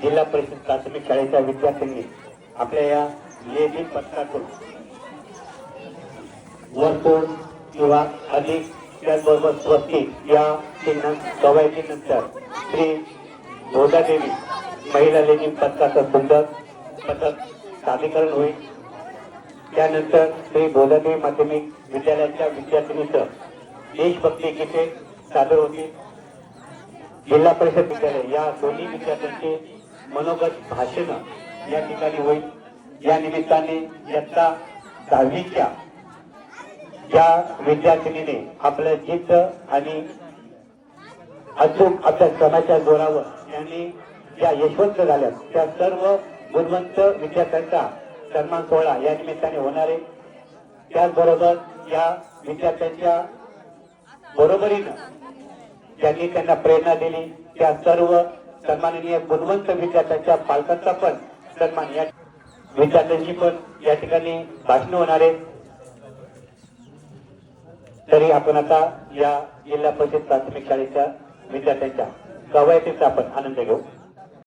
जिल्हा परिषद प्राथमिक शाळेच्या विद्यार्थ्यांनी आपल्या या लेझिम पथकातून वरतोड किंवा अधिक त्याचबरोबर स्वस्तिक या कवायतीनंतर श्री गोदादेवी महिला लेझिम पथकाचं सुंदर पथक सादरीकरण होईल। त्यानंतर श्री गोदादेवी माध्यमिक विद्यालयाच्या विद्यार्थिनीचं देशभक्ती गीते सादर होतील। जिल्हा परिषद विद्यालय या दोन्ही विद्यार्थ्यांचे मनोगत भाषण या ठिकाणी होईल। या निमित्ताने इयत्ता 10वीच्या ज्या विद्यार्थिनीने आपलं जिद्द आणि अचूक अभ्यासक्रमाच्या जोरावर त्यांनी ज्या यशवंत झाल्या त्या सर्व गुणवंत विद्यार्थ्यांचा सन्मान सोहळा या निमित्ताने होणार आहे। त्याचबरोबर या विद्यार्थ्यांच्या बरोबरीनं ज्यांनी त्यांना प्रेरणा दिली त्या सर्व सन्माननीय गुणवंत विद्यार्थ्यांच्या पालकांचा पण सन्मान, या विद्यार्थ्यांची पण या ठिकाणी भाषण होणार आहे। तरी आपण आता या जिल्हा परिषद प्राथमिक शाळेच्या विद्यार्थ्यांच्या कवायतीचा आपण आनंद घेऊ।